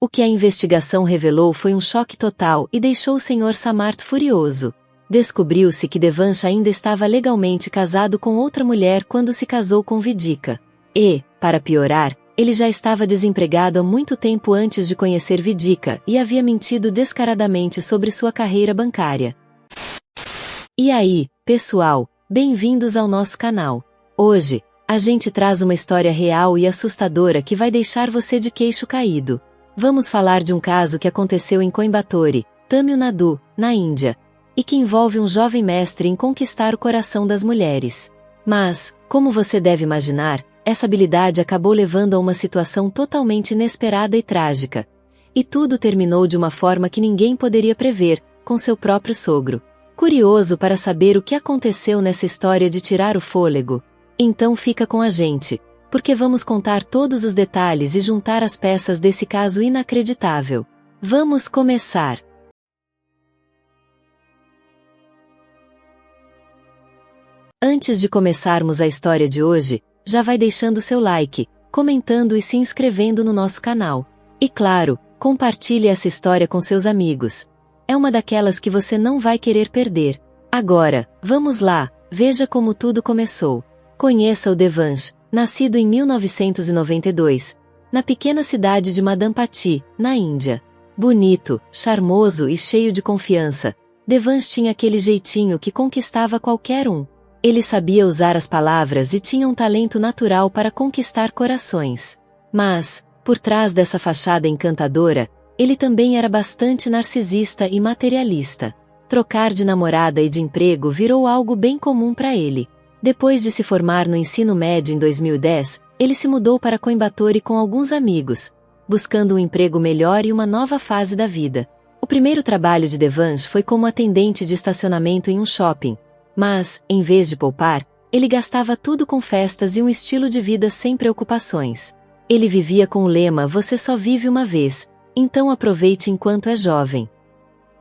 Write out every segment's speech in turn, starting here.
O que a investigação revelou foi um choque total e deixou o Sr. Samarth furioso. Descobriu-se que Devansh ainda estava legalmente casado com outra mulher quando se casou com Vidika. E, para piorar, ele já estava desempregado há muito tempo antes de conhecer Vidika e havia mentido descaradamente sobre sua carreira bancária. E aí, pessoal, bem-vindos ao nosso canal. Hoje, a gente traz uma história real e assustadora que vai deixar você de queixo caído. Vamos falar de um caso que aconteceu em Coimbatore, Tamil Nadu, na Índia, e que envolve um jovem mestre em conquistar o coração das mulheres. Mas, como você deve imaginar, essa habilidade acabou levando a uma situação totalmente inesperada e trágica. E tudo terminou de uma forma que ninguém poderia prever, com seu próprio sogro. Curioso para saber o que aconteceu nessa história de tirar o fôlego? Então fica com a gente, porque vamos contar todos os detalhes e juntar as peças desse caso inacreditável. Vamos começar! Antes de começarmos a história de hoje, já vai deixando seu like, comentando e se inscrevendo no nosso canal. E claro, compartilhe essa história com seus amigos. É uma daquelas que você não vai querer perder. Agora, vamos lá, veja como tudo começou. Conheça o Devansh, nascido em 1992, na pequena cidade de Madampati, na Índia. Bonito, charmoso e cheio de confiança, Devansh tinha aquele jeitinho que conquistava qualquer um. Ele sabia usar as palavras e tinha um talento natural para conquistar corações. Mas, por trás dessa fachada encantadora, ele também era bastante narcisista e materialista. Trocar de namorada e de emprego virou algo bem comum para ele. Depois de se formar no ensino médio em 2010, ele se mudou para Coimbatore com alguns amigos, buscando um emprego melhor e uma nova fase da vida. O primeiro trabalho de Devansh foi como atendente de estacionamento em um shopping, mas, em vez de poupar, ele gastava tudo com festas e um estilo de vida sem preocupações. Ele vivia com o lema "Você só vive uma vez, então aproveite enquanto é jovem".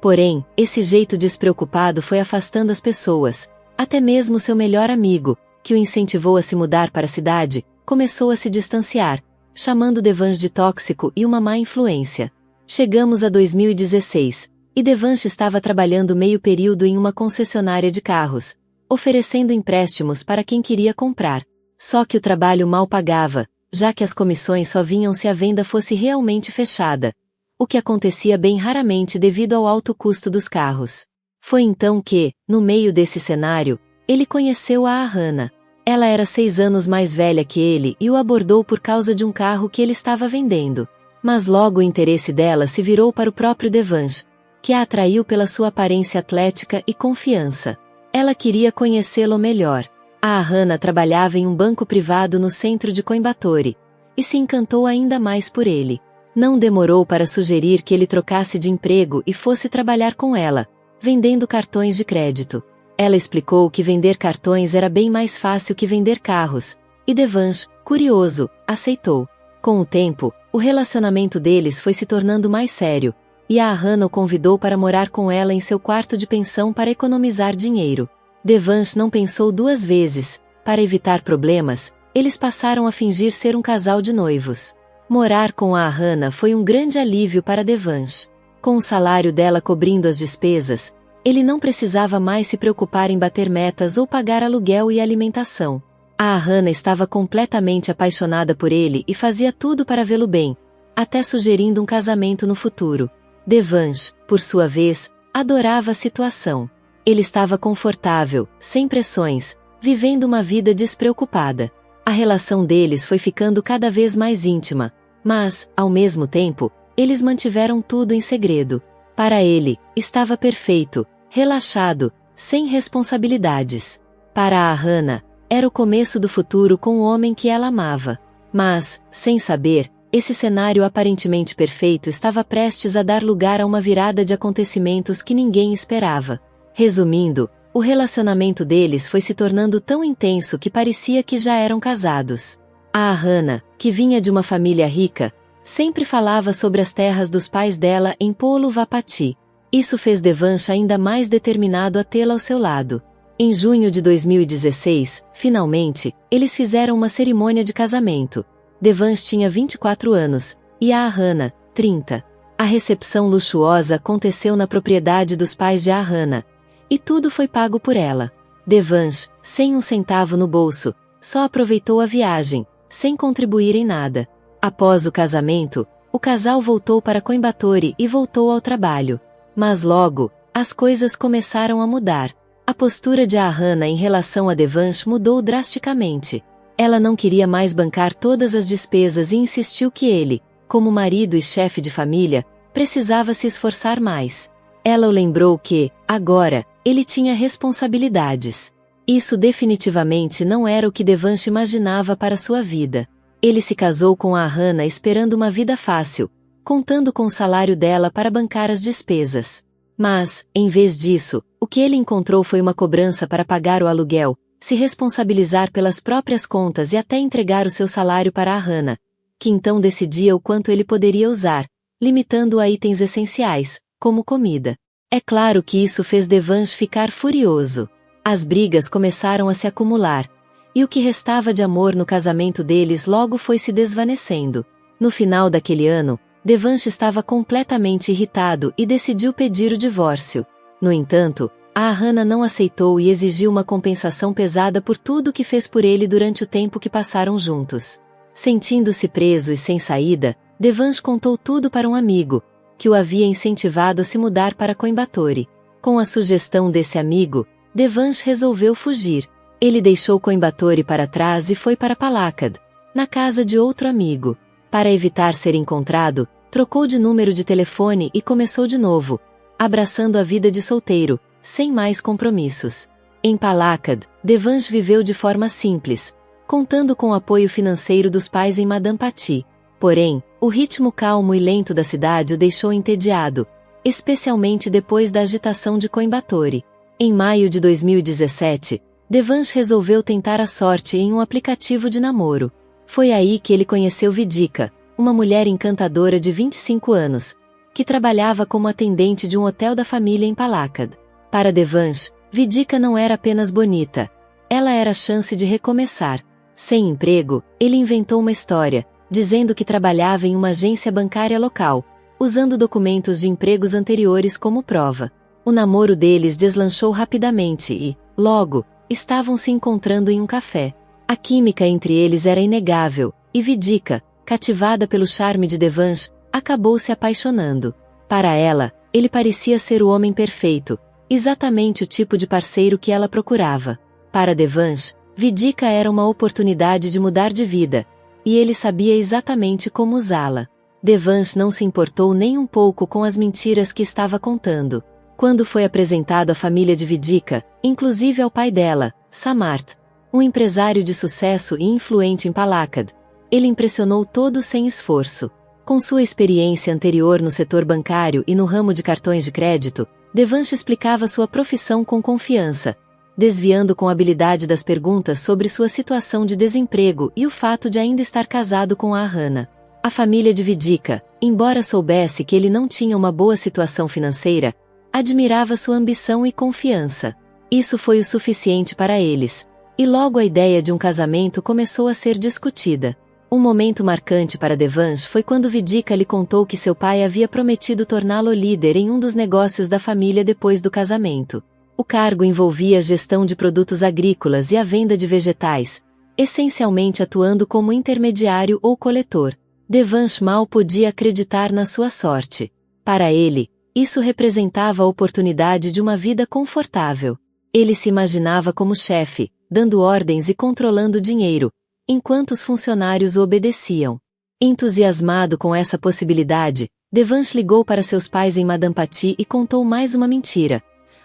Porém, esse jeito despreocupado foi afastando as pessoas. Até mesmo seu melhor amigo, que o incentivou a se mudar para a cidade, começou a se distanciar, chamando Devansh de tóxico e uma má influência. Chegamos a 2016, e Devansh estava trabalhando meio período em uma concessionária de carros, oferecendo empréstimos para quem queria comprar. Só que o trabalho mal pagava, já que as comissões só vinham se a venda fosse realmente fechada, o que acontecia bem raramente devido ao alto custo dos carros. Foi então que, no meio desse cenário, ele conheceu a Ahana. Ela era 6 anos mais velha que ele e o abordou por causa de um carro que ele estava vendendo. Mas logo o interesse dela se virou para o próprio Devansh, que a atraiu pela sua aparência atlética e confiança. Ela queria conhecê-lo melhor. A Ahana trabalhava em um banco privado no centro de Coimbatore, e se encantou ainda mais por ele. Não demorou para sugerir que ele trocasse de emprego e fosse trabalhar com ela, vendendo cartões de crédito. Ela explicou que vender cartões era bem mais fácil que vender carros, e Devansh, curioso, aceitou. Com o tempo, o relacionamento deles foi se tornando mais sério, e a Ahana o convidou para morar com ela em seu quarto de pensão para economizar dinheiro. Devansh não pensou 2 vezes. Para evitar problemas, eles passaram a fingir ser um casal de noivos. Morar com a Ahana foi um grande alívio para Devansh. Com o salário dela cobrindo as despesas, ele não precisava mais se preocupar em bater metas ou pagar aluguel e alimentação. A Ahana estava completamente apaixonada por ele e fazia tudo para vê-lo bem, até sugerindo um casamento no futuro. Devansh, por sua vez, adorava a situação. Ele estava confortável, sem pressões, vivendo uma vida despreocupada. A relação deles foi ficando cada vez mais íntima, mas, ao mesmo tempo, eles mantiveram tudo em segredo. Para ele, estava perfeito, relaxado, sem responsabilidades. Para a Ahana, era o começo do futuro com o homem que ela amava. Mas, sem saber, esse cenário aparentemente perfeito estava prestes a dar lugar a uma virada de acontecimentos que ninguém esperava. Resumindo, o relacionamento deles foi se tornando tão intenso que parecia que já eram casados. A Ahana, que vinha de uma família rica, sempre falava sobre as terras dos pais dela em Polu-Vapati. Isso fez Devansh ainda mais determinado a tê-la ao seu lado. Em junho de 2016, finalmente, eles fizeram uma cerimônia de casamento. Devansh tinha 24 anos, e a Ahana, 30. A recepção luxuosa aconteceu na propriedade dos pais de Ahana. E tudo foi pago por ela. Devansh, sem um centavo no bolso, só aproveitou a viagem, sem contribuir em nada. Após o casamento, o casal voltou para Coimbatore e voltou ao trabalho. Mas logo, as coisas começaram a mudar. A postura de Ahana em relação a Devansh mudou drasticamente. Ela não queria mais bancar todas as despesas e insistiu que ele, como marido e chefe de família, precisava se esforçar mais. Ela o lembrou que, agora, ele tinha responsabilidades. Isso definitivamente não era o que Devansh imaginava para sua vida. Ele se casou com Ahana esperando uma vida fácil, contando com o salário dela para bancar as despesas. Mas, em vez disso, o que ele encontrou foi uma cobrança para pagar o aluguel, se responsabilizar pelas próprias contas e até entregar o seu salário para Ahana, que então decidia o quanto ele poderia usar, limitando-o a itens essenciais, como comida. É claro que isso fez Devansh ficar furioso. As brigas começaram a se acumular, e o que restava de amor no casamento deles logo foi se desvanecendo. No final daquele ano, Devansh estava completamente irritado e decidiu pedir o divórcio. No entanto, a Ahana não aceitou e exigiu uma compensação pesada por tudo o que fez por ele durante o tempo que passaram juntos. Sentindo-se preso e sem saída, Devansh contou tudo para um amigo, que o havia incentivado a se mudar para Coimbatore. Com a sugestão desse amigo, Devansh resolveu fugir. Ele deixou Coimbatore para trás e foi para Palakkad, na casa de outro amigo. Para evitar ser encontrado, trocou de número de telefone e começou de novo, abraçando a vida de solteiro, sem mais compromissos. Em Palakkad, Devansh viveu de forma simples, contando com o apoio financeiro dos pais em Madampati. Porém, o ritmo calmo e lento da cidade o deixou entediado, especialmente depois da agitação de Coimbatore. Em maio de 2017, Devansh resolveu tentar a sorte em um aplicativo de namoro. Foi aí que ele conheceu Vidika, uma mulher encantadora de 25 anos, que trabalhava como atendente de um hotel da família em Palakkad. Para Devansh, Vidika não era apenas bonita, ela era a chance de recomeçar. Sem emprego, ele inventou uma história, dizendo que trabalhava em uma agência bancária local, usando documentos de empregos anteriores como prova. O namoro deles deslanchou rapidamente e, logo, estavam se encontrando em um café. A química entre eles era inegável, e Vidika, cativada pelo charme de Devansh, acabou se apaixonando. Para ela, ele parecia ser o homem perfeito, exatamente o tipo de parceiro que ela procurava. Para Devansh, Vidika era uma oportunidade de mudar de vida, e ele sabia exatamente como usá-la. Devansh não se importou nem um pouco com as mentiras que estava contando. Quando foi apresentado à família de Vidika, inclusive ao pai dela, Samarth, um empresário de sucesso e influente em Palakkad, ele impressionou todos sem esforço. Com sua experiência anterior no setor bancário e no ramo de cartões de crédito, Devansh explicava sua profissão com confiança, desviando com habilidade das perguntas sobre sua situação de desemprego e o fato de ainda estar casado com a Ahana. A família de Vidika, embora soubesse que ele não tinha uma boa situação financeira, admirava sua ambição e confiança. Isso foi o suficiente para eles, e logo a ideia de um casamento começou a ser discutida. Um momento marcante para Devansh foi quando Vidika lhe contou que seu pai havia prometido torná-lo líder em um dos negócios da família depois do casamento. O cargo envolvia a gestão de produtos agrícolas e a venda de vegetais, essencialmente atuando como intermediário ou coletor. Devansh mal podia acreditar na sua sorte. Para ele, isso representava a oportunidade de uma vida confortável. Ele se imaginava como chefe, dando ordens e controlando dinheiro, enquanto os funcionários o obedeciam. Entusiasmado com essa possibilidade, Devansh ligou para seus pais em Madampati e contou mais uma mentira,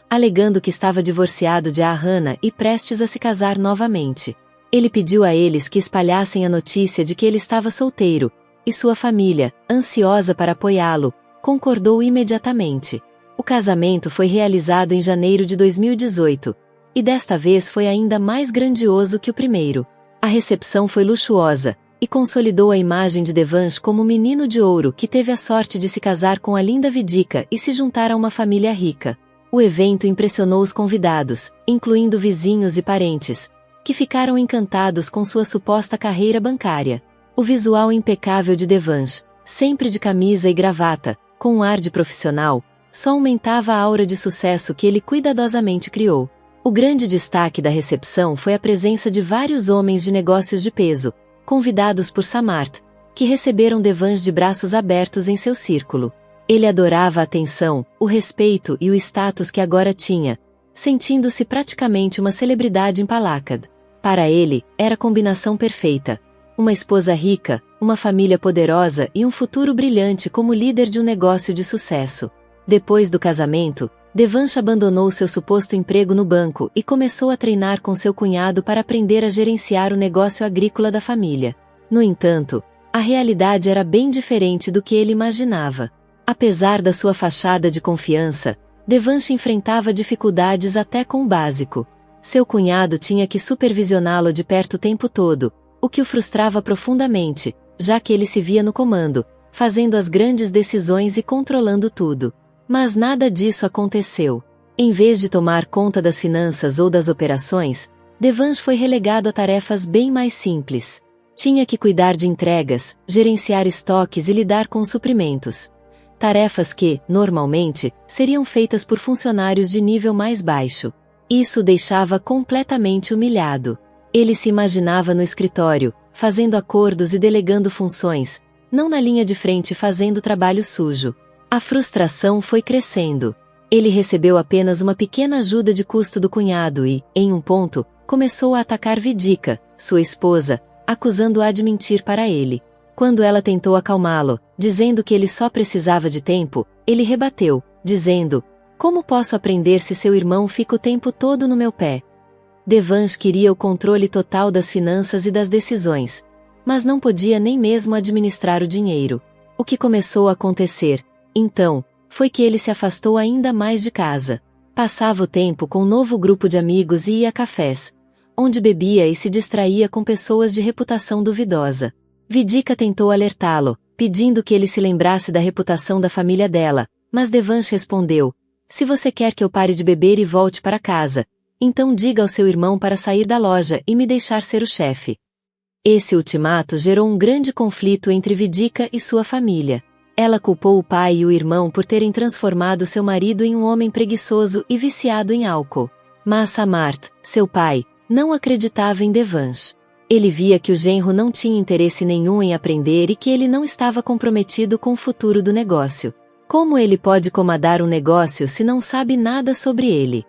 alegando que estava divorciado de Ahana e prestes a se casar novamente. Ele pediu a eles que espalhassem a notícia de que ele estava solteiro, e sua família, ansiosa para apoiá-lo, concordou imediatamente. O casamento foi realizado em janeiro de 2018, e desta vez foi ainda mais grandioso que o primeiro. A recepção foi luxuosa, e consolidou a imagem de Devansh como o menino de ouro que teve a sorte de se casar com a linda Vidika e se juntar a uma família rica. O evento impressionou os convidados, incluindo vizinhos e parentes, que ficaram encantados com sua suposta carreira bancária. O visual impecável de Devansh, sempre de camisa e gravata, com um ar de profissional, só aumentava a aura de sucesso que ele cuidadosamente criou. O grande destaque da recepção foi a presença de vários homens de negócios de peso, convidados por Samarth, que receberam Devansh de braços abertos em seu círculo. Ele adorava a atenção, o respeito e o status que agora tinha, sentindo-se praticamente uma celebridade em Palakkad. Para ele, era a combinação perfeita. Uma esposa rica, uma família poderosa e um futuro brilhante como líder de um negócio de sucesso. Depois do casamento, Devansh abandonou seu suposto emprego no banco e começou a treinar com seu cunhado para aprender a gerenciar o negócio agrícola da família. No entanto, a realidade era bem diferente do que ele imaginava. Apesar da sua fachada de confiança, Devansh enfrentava dificuldades até com o básico. Seu cunhado tinha que supervisioná-lo de perto o tempo todo, o que o frustrava profundamente, já que ele se via no comando, fazendo as grandes decisões e controlando tudo. Mas nada disso aconteceu. Em vez de tomar conta das finanças ou das operações, Devansh foi relegado a tarefas bem mais simples. Tinha que cuidar de entregas, gerenciar estoques e lidar com os suprimentos. Tarefas que, normalmente, seriam feitas por funcionários de nível mais baixo. Isso o deixava completamente humilhado. Ele se imaginava no escritório, fazendo acordos e delegando funções, não na linha de frente fazendo trabalho sujo. A frustração foi crescendo. Ele recebeu apenas uma pequena ajuda de custo do cunhado e, em um ponto, começou a atacar Vidika, sua esposa, acusando-a de mentir para ele. Quando ela tentou acalmá-lo, dizendo que ele só precisava de tempo, ele rebateu, dizendo: "Como posso aprender se seu irmão fica o tempo todo no meu pé?" Devansh queria o controle total das finanças e das decisões, mas não podia nem mesmo administrar o dinheiro. O que começou a acontecer, então, foi que ele se afastou ainda mais de casa. Passava o tempo com um novo grupo de amigos e ia a cafés, onde bebia e se distraía com pessoas de reputação duvidosa. Vidika tentou alertá-lo, pedindo que ele se lembrasse da reputação da família dela, mas Devansh respondeu: "Se você quer que eu pare de beber e volte para casa, então diga ao seu irmão para sair da loja e me deixar ser o chefe." Esse ultimato gerou um grande conflito entre Vidika e sua família. Ela culpou o pai e o irmão por terem transformado seu marido em um homem preguiçoso e viciado em álcool. Mas Samarth, seu pai, não acreditava em Devansh. Ele via que o genro não tinha interesse nenhum em aprender e que ele não estava comprometido com o futuro do negócio. Como ele pode comandar um negócio se não sabe nada sobre ele?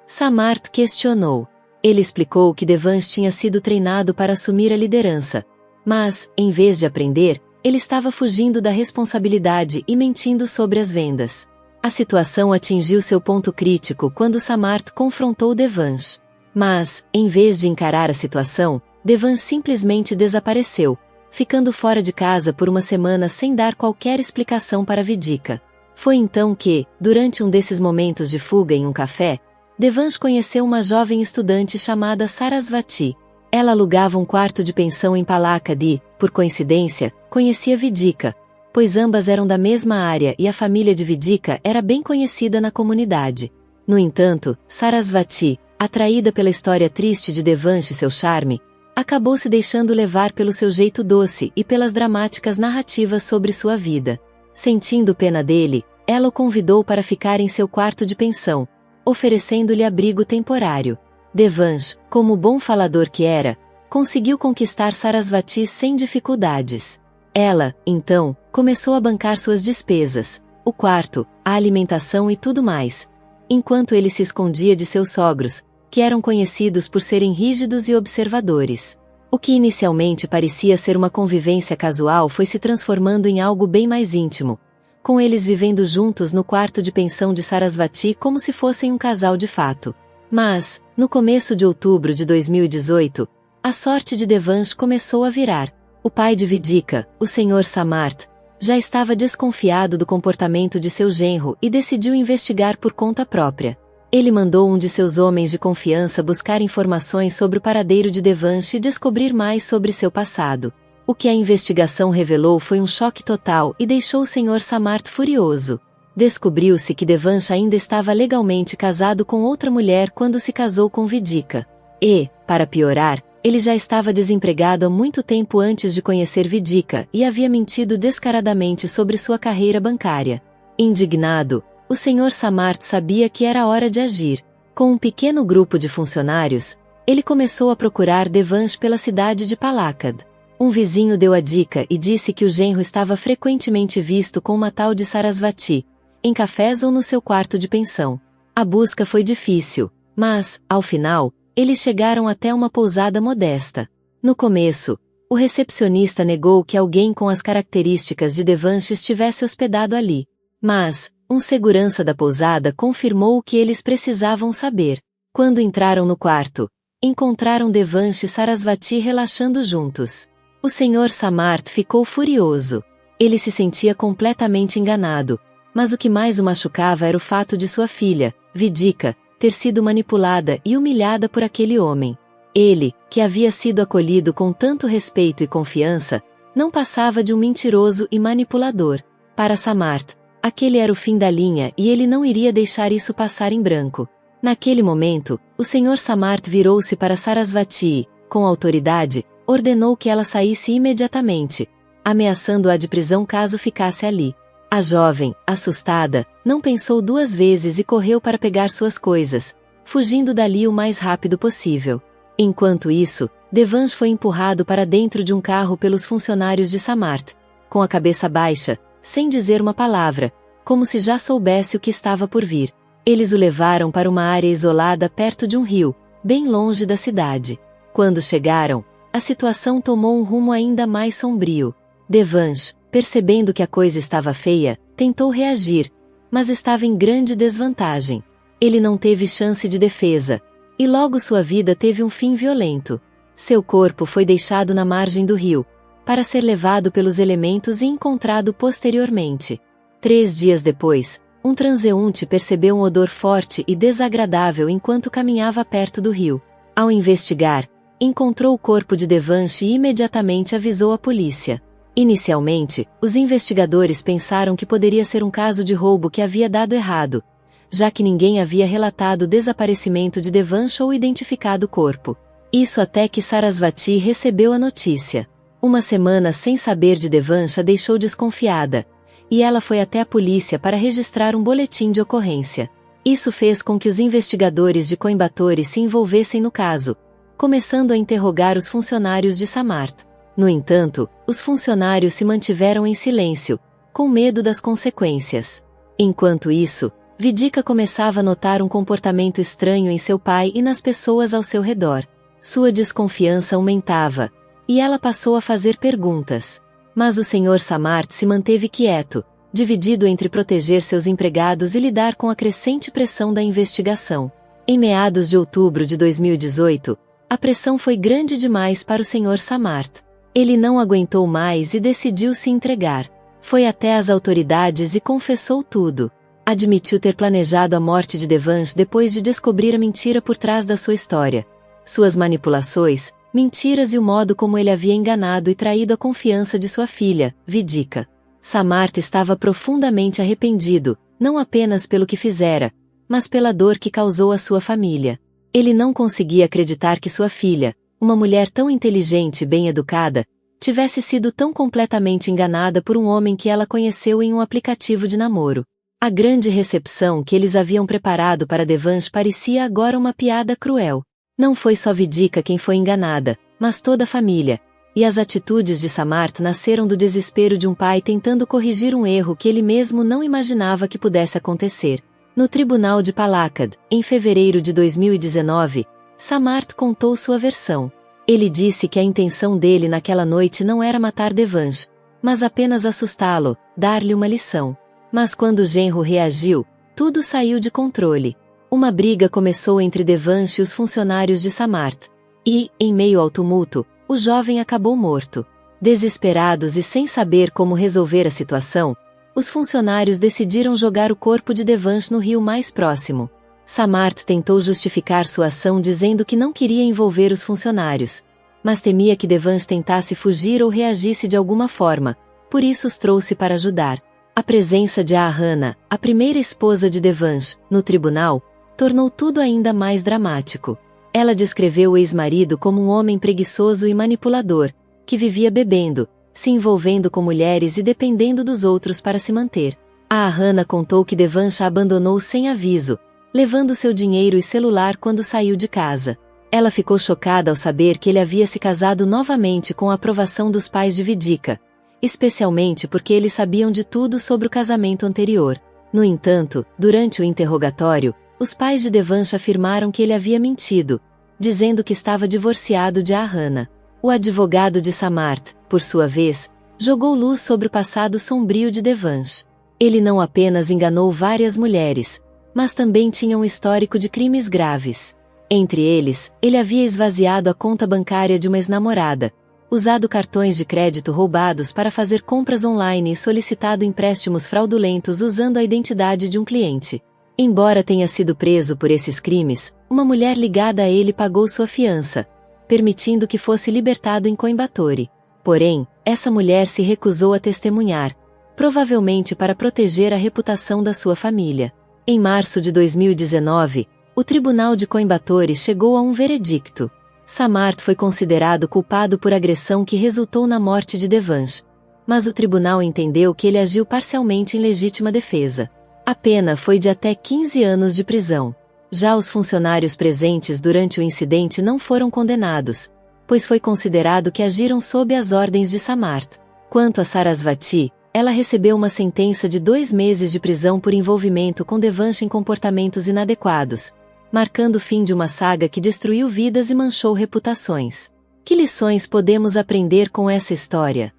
Samarth questionou. Ele explicou que Devansh tinha sido treinado para assumir a liderança, mas, em vez de aprender, ele estava fugindo da responsabilidade e mentindo sobre as vendas. A situação atingiu seu ponto crítico quando Samarth confrontou Devansh. Mas, em vez de encarar a situação, Devansh simplesmente desapareceu, ficando fora de casa por uma semana sem dar qualquer explicação para Vidika. Foi então que, durante um desses momentos de fuga em um café, Devansh conheceu uma jovem estudante chamada Sarasvati. Ela alugava um quarto de pensão em Palakkad e, por coincidência, conhecia Vidika, pois ambas eram da mesma área e a família de Vidika era bem conhecida na comunidade. No entanto, Sarasvati, atraída pela história triste de Devansh e seu charme, acabou se deixando levar pelo seu jeito doce e pelas dramáticas narrativas sobre sua vida. Sentindo pena dele, ela o convidou para ficar em seu quarto de pensão, oferecendo-lhe abrigo temporário. Devansh, como bom falador que era, conseguiu conquistar Sarasvati sem dificuldades. Ela, então, começou a bancar suas despesas, o quarto, a alimentação e tudo mais, enquanto ele se escondia de seus sogros, que eram conhecidos por serem rígidos e observadores. O que inicialmente parecia ser uma convivência casual foi se transformando em algo bem mais íntimo, com eles vivendo juntos no quarto de pensão de Sarasvati como se fossem um casal de fato. Mas, no começo de outubro de 2018, a sorte de Devansh começou a virar. O pai de Vidika, o Sr. Samarth, já estava desconfiado do comportamento de seu genro e decidiu investigar por conta própria. Ele mandou um de seus homens de confiança buscar informações sobre o paradeiro de Devansh e descobrir mais sobre seu passado. O que a investigação revelou foi um choque total e deixou o Sr. Samarth furioso. Descobriu-se que Devansh ainda estava legalmente casado com outra mulher quando se casou com Vidika. E, para piorar, Ele já estava desempregado há muito tempo antes de conhecer Vidika e havia mentido descaradamente sobre sua carreira bancária. Indignado, o Sr. Samarth sabia que era hora de agir. Com um pequeno grupo de funcionários, ele começou a procurar Devansh pela cidade de Palakkad. Um vizinho deu a dica e disse que o genro estava frequentemente visto com uma tal de Sarasvati, em cafés ou no seu quarto de pensão. A busca foi difícil, mas, ao final, eles chegaram até uma pousada modesta. No começo, o recepcionista negou que alguém com as características de Devansh estivesse hospedado ali. Mas, um segurança da pousada confirmou o que eles precisavam saber. Quando entraram no quarto, encontraram Devansh e Sarasvati relaxando juntos. O Sr. Samarth ficou furioso. Ele se sentia completamente enganado, mas o que mais o machucava era o fato de sua filha, Vidika, ter sido manipulada e humilhada por aquele homem. Ele, que havia sido acolhido com tanto respeito e confiança, não passava de um mentiroso e manipulador. Para Samarth, aquele era o fim da linha e ele não iria deixar isso passar em branco. Naquele momento, o Sr. Samarth virou-se para Sarasvati e, com autoridade, ordenou que ela saísse imediatamente, ameaçando-a de prisão caso ficasse ali. A jovem, assustada, não pensou duas vezes e correu para pegar suas coisas, fugindo dali o mais rápido possível. Enquanto isso, Devansh foi empurrado para dentro de um carro pelos funcionários de Samarth, com a cabeça baixa, sem dizer uma palavra, como se já soubesse o que estava por vir. Eles o levaram para uma área isolada perto de um rio, bem longe da cidade. Quando chegaram, a situação tomou um rumo ainda mais sombrio. Devansh, percebendo que a coisa estava feia, tentou reagir, mas estava em grande desvantagem. Ele não teve chance de defesa, e logo sua vida teve um fim violento. Seu corpo foi deixado na margem do rio, para ser levado pelos elementos e encontrado posteriormente. 3 dias depois, um transeunte percebeu um odor forte e desagradável enquanto caminhava perto do rio. Ao investigar, encontrou o corpo de Devansh e imediatamente avisou a polícia. Inicialmente, os investigadores pensaram que poderia ser um caso de roubo que havia dado errado, já que ninguém havia relatado o desaparecimento de Devansh ou identificado o corpo. Isso até que Sarasvati recebeu a notícia. Uma semana sem saber de Devansh a deixou desconfiada, e ela foi até a polícia para registrar um boletim de ocorrência. Isso fez com que os investigadores de Coimbatore se envolvessem no caso, começando a interrogar os funcionários de Samarth. No entanto, os funcionários se mantiveram em silêncio, com medo das consequências. Enquanto isso, Vidika começava a notar um comportamento estranho em seu pai e nas pessoas ao seu redor. Sua desconfiança aumentava, e ela passou a fazer perguntas. Mas o Sr. Samarth se manteve quieto, dividido entre proteger seus empregados e lidar com a crescente pressão da investigação. Em meados de outubro de 2018, a pressão foi grande demais para o Sr. Samarth. Ele não aguentou mais e decidiu se entregar. Foi até as autoridades e confessou tudo. Admitiu ter planejado a morte de Devansh depois de descobrir a mentira por trás da sua história. Suas manipulações, mentiras e o modo como ele havia enganado e traído a confiança de sua filha, Vidika. Samarth estava profundamente arrependido, não apenas pelo que fizera, mas pela dor que causou à sua família. Ele não conseguia acreditar que sua filha, uma mulher tão inteligente e bem educada, tivesse sido tão completamente enganada por um homem que ela conheceu em um aplicativo de namoro. A grande recepção que eles haviam preparado para Devansh parecia agora uma piada cruel. Não foi só Vidika quem foi enganada, mas toda a família, e as atitudes de Samarth nasceram do desespero de um pai tentando corrigir um erro que ele mesmo não imaginava que pudesse acontecer. No tribunal de Palakkad, em fevereiro de 2019, Samarth contou sua versão. Ele disse que a intenção dele naquela noite não era matar Devansh, mas apenas assustá-lo, dar-lhe uma lição. Mas quando o genro reagiu, tudo saiu de controle. Uma briga começou entre Devansh e os funcionários de Samarth, e, em meio ao tumulto, o jovem acabou morto. Desesperados e sem saber como resolver a situação, os funcionários decidiram jogar o corpo de Devansh no rio mais próximo. Samarth tentou justificar sua ação dizendo que não queria envolver os funcionários, mas temia que Devansh tentasse fugir ou reagisse de alguma forma, por isso os trouxe para ajudar. A presença de Ahana, a primeira esposa de Devansh, no tribunal, tornou tudo ainda mais dramático. Ela descreveu o ex-marido como um homem preguiçoso e manipulador, que vivia bebendo, se envolvendo com mulheres e dependendo dos outros para se manter. A Hannah contou que Devansh a abandonou sem aviso, levando seu dinheiro e celular quando saiu de casa. Ela ficou chocada ao saber que ele havia se casado novamente com a aprovação dos pais de Vidika, especialmente porque eles sabiam de tudo sobre o casamento anterior. No entanto, durante o interrogatório, os pais de Devansh afirmaram que ele havia mentido, dizendo que estava divorciado de Hannah. O advogado de Samarth, por sua vez, jogou luz sobre o passado sombrio de Devansh. Ele não apenas enganou várias mulheres, mas também tinha um histórico de crimes graves. Entre eles, ele havia esvaziado a conta bancária de uma ex-namorada, usado cartões de crédito roubados para fazer compras online e solicitado empréstimos fraudulentos usando a identidade de um cliente. Embora tenha sido preso por esses crimes, uma mulher ligada a ele pagou sua fiança, permitindo que fosse libertado em Coimbatore. Porém, essa mulher se recusou a testemunhar, provavelmente para proteger a reputação da sua família. Em março de 2019, o Tribunal de Coimbatore chegou a um veredicto. Samarth foi considerado culpado por agressão que resultou na morte de Devansh, mas o tribunal entendeu que ele agiu parcialmente em legítima defesa. A pena foi de até 15 anos de prisão. Já os funcionários presentes durante o incidente não foram condenados, pois foi considerado que agiram sob as ordens de Samarth. Quanto a Sarasvati, ela recebeu uma sentença de 2 meses de prisão por envolvimento com Devansh em comportamentos inadequados, marcando o fim de uma saga que destruiu vidas e manchou reputações. Que lições podemos aprender com essa história?